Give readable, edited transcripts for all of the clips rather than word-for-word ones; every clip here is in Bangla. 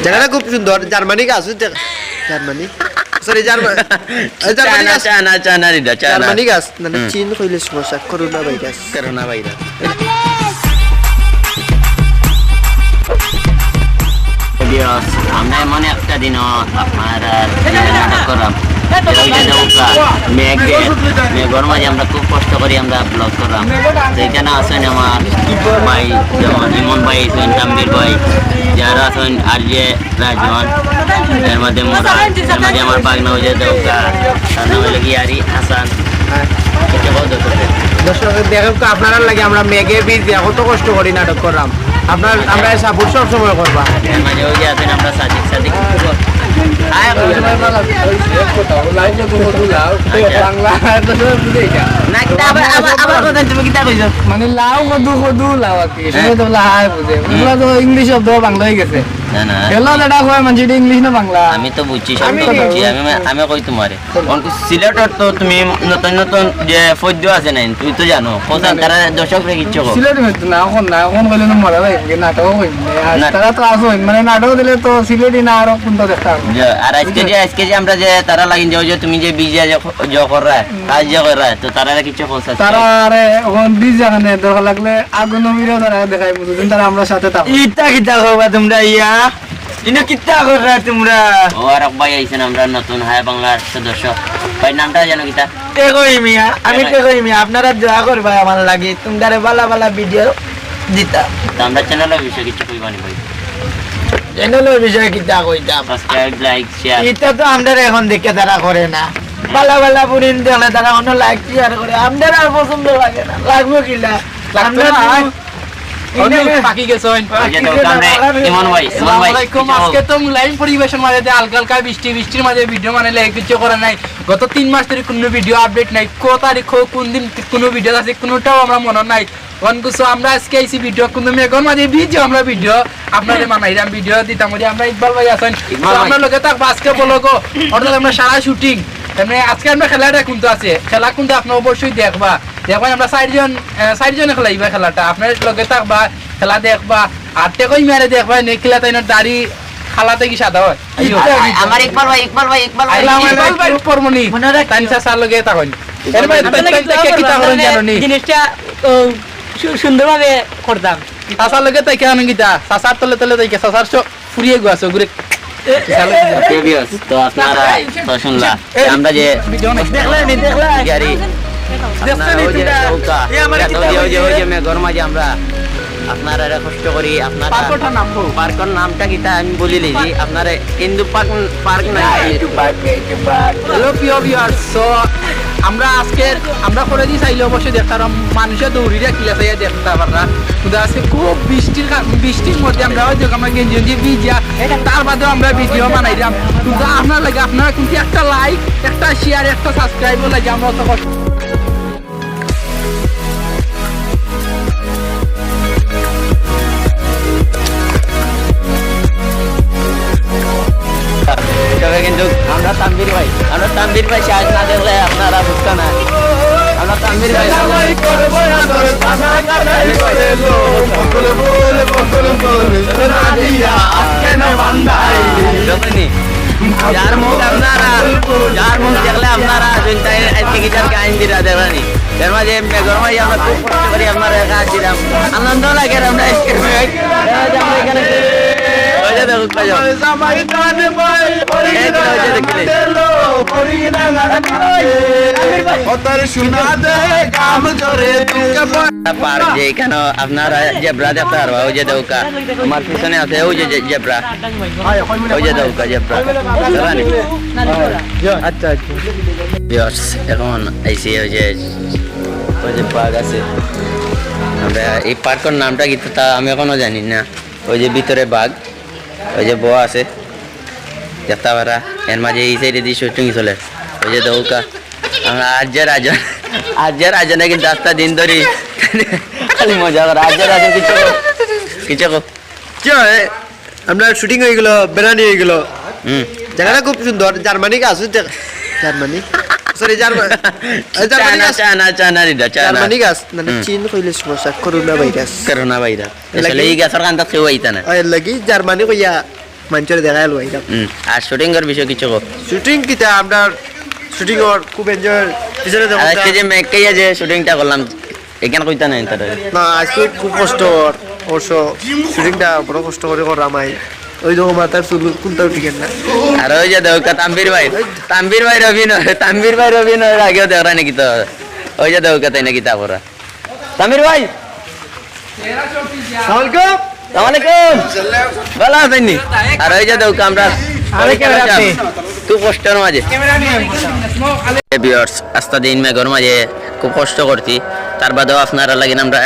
জায়গাটা খুব সুন্দর। জার্মানি গাছ, জার্মানি সরি জার্মানি গাছ, জার্মানি গাছ না চীন কইলে সমস্যা। Corona virus. আমরা এমন একটা দিন আপনার করলাম মেঘর মাঝে আমরা খুব কষ্ট করি আমরা ব্লগ করলাম। সেইখানে আছেন আমার ভাই, যেমন ইমন ভাই আছেন, তাম্বির ভাই, যারা আছেন আর যে রাজন, এর মধ্যে মোরা, এর মধ্যে আমার বাগনা হয়ে যায় দৌকা, তার নাম হলো গিয়ারি হাসান। দর্শক দেখো আপনারা লাগে আমরা মেঘে বীজ কত কষ্ট করি নাটক করলাম। আমরা সাপোর্ট সব সময় করবা। এর মাঝে ওই যে আছেন আমরা সাদিক মানে লাউ কদু কদু লাউ আর কি বুঝে ইংলিশ শব্দ বাংলা হয়ে গেছে। আমি তো বুঝছি, আমি কই তোমারে সিলেটের তো তুমি নতুন নতুন যে ফদ্য আছে নাই, তুই তো জানো তারা দর্শক কিচ্ছু সিলেট না এখন না এখন কইলে মজা লাগে নাটক তারা তো আসুন মানে নাটক দিলে তো সিলেটি না আরো কোনটা দেখতাম। আর আজকে যে আমরা যে তারা লাগিন যাও যে তুমি যে বিজা যে কররা কাজ যে কররা তো তারা কিছু পৌঁছা তারা আরে এখন বীজ জানে দরকার লাগলে আগুন মিরো তারা দেখাই বুঝুন তারা আমরা সাথে থাকো। ইটা কিটা করবা তোমরা ইয়া ইনো কিটা কররা তোমরা? ও আর ভাই আইছেন আমরা নতুন হায় বাংলার সদস্য। ভাই নামটা জানো কিটা? কই মিয়া আমি কই মিয়া আপনারা দোয়া করবা আমার লাগি তোমরা ভালো ভালো ভিডিও দিতা। আমরা চ্যানেলের বিষয়ে কিছু কইবানি ভাই। চ্যানেলের বিষয়ে কিটা কইতা? সাবস্ক্রাইব লাইক শেয়ার এটা তো আমরা এখন দেখে তারা করে না। ভালো ভালো পুরিন দেখলে তারা অন্য লাইক শেয়ার করে। আমাদের আর পছন্দ লাগে না। লাগবে কিলা আমরা বৃষ্টির মাঝে ভিডিও বানাইলে কিছু করে নাই। গত 3 মাস ধরে কোনো ভিডিও আপডেট নাই। কত তারিখ কোন দিন কোনো ভিডিও আছে কোনোটাও আমরা মনে নাই। আমরা আজকে আইসি ভিডিও কোনো মেঘর মাঝে ভিডিও আমরা ভিডিও আপনাদের মানাইলাম ভিডিও দিতাম। আমরা ইকবাল ভাই আছেন আপনার লোকে তাক আজকে বলো গো অর্থাৎ আমরা সারা শুটিং আজকে আমরা খেলাটা কিন্তু আছে খেলা কিন্তু আপনার অবশ্যই দেখবা আমরা চারজনে খেলাইবা খেলাটা আপনার লগে থাকবা খেলা দেখবা আর টেকই মেরে দেখবা নে খেলা তাই দাড়ি খালাতে কি সাদা হয় আমার ইকবাল ভাই পরমনি তানসা সার লগে থাকুন এর মধ্যে কি তা করেন জানো নি জিনিসটা সুন্দরভাবে করতাম। সাসার লগে তাই কেন গিতা সাসার তলে তলে তাই সাসার ফুরিয়ে গেছে ঘুরে তো আপনারা তো শুনলা আমরা যে আমরা আপনারা কষ্ট করি আপনার পার্কের নামটা কিটা আমি বলি লিজি আপনারা হিন্দু পার্ক নাই হ্যালো প্রিয় ভিউয়ার্স। সো আমরা আজকে আমরা করে দিই চাইলে অবশ্যই দেখতাম মানুষের দৌড়িরা কিলা চাইয়া দেখতে পাররা কিন্তু আজকে খুব বৃষ্টির মধ্যে আমরা হয়তো আমরা গেঞ্জি ভিজা তার বাদেও আমরা ভিডিও বানাইলাম কিন্তু আপনার লাগে আপনারা কিন্তু একটা লাইক একটা শেয়ার একটা সাবস্ক্রাইবও লাগে আমরা অত কষ্ট কিন্তু আমরা তানভীর ভাই আজ না দেখলে আপনারা বুঝতে না। আমরা তানভীর ভাই যার মুখ দেখলে আপনারা আজকে গিটার গাইন দিরা দেবানি এর মাঝে মেঘর মাঝে আমরা খুব কষ্ট করি আপনারা কাজ দিলাম আনন্দ লাগে আমরা এখানে আপনারা জেব্রা দেখতে পারবা ওই যে দৌকা আমার পিছনে আছে ওই যে জেব্রা ওই যে দৌকা জেব্রা আচ্ছা এখন আইসি ওই যে পার্ক আছে আমরা এই পার্কের নামটা কি তা আমি এখনো জানি না। ওই যে ভিতরে বাঘ ওই যে বউ আছে দেখতে পারা এর মাঝে এই সাইডে দিয়ে শুটিং চলে ওই যে দৌকা আমরা আজের রাজনে কিন্তু রাস্তা দিন ধরি খালি মজা করে আজের রাজন কিছু আমরা শুটিং হয়ে গেল বেড়ানি হয়ে গেল। জায়গাটা খুব সুন্দর। জার্মানি গাছ, জার্মানি সরি জার্মানি গাছ না চীন কইলে সমস্যা। করোনা ভাইরাস এই গাছের কান্তা কেউ আইতা না লাগি জার্মানি কইয়া মানুষের দেখাই লই আর শুটিং এর বিষয় কিছু কো শুটিং কিটা আপনার শুটিং ওর খুব এনজয় পিছনে আর আজকে যে মেকাইয়া যে শুটিংটা করলাম এখানে কইতা নাই তার না আজকে খুব কষ্ট অবশ্য শুটিংটা বড় কষ্ট করে করা মাই ওই দেখো মাথার চুল কোনটাও টিকেন না আর ওই যে দেখো তাম্বির ভাই অভিনয়ের আগেও দেখরা নাকি তো ওই যে দেখো তাই নাকি তারপরে তাম্বির ভাই আসসালামাইকুম ভালো আছেন নি আর ওই যে দেখো আমরা খুব কষ্টের মাঝে ভিউয়ার্স আস্তা দিন মেঘর মাঝে খুব কষ্ট করছি তার বাদেও আপনারা লাগিন আমরা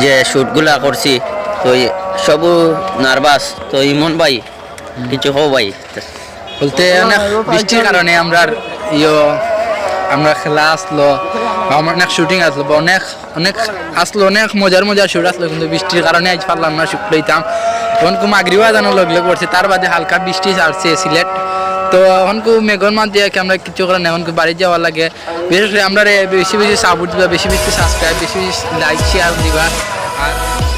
যে শুটগুলা করছি তো সব নার্ভাস তো ইমন ভাই কিছু হো ভাই বলতে অনেক বৃষ্টির কারণে আমরা খেলা আসলো অনেক শুটিং আসলো বা অনেক আসলো অনেক মজার শুট আসলো কিন্তু বৃষ্টির কারণে আজ পারলাম না শুট লইতাম এখন কু মাগরিবা জানো লগলে করছে তার বাদে হালকা বৃষ্টি আসছে সিলেট তো এখন কু মেঘর মাঠ দিয়ে আমরা কিছু করে না এখন বাড়ি যাওয়ার লাগে বিশেষ করে আমরা বেশি সাপোর্ট দিবা বেশি সাবস্ক্রাইব বেশি লাইক শেয়ার দিবা আর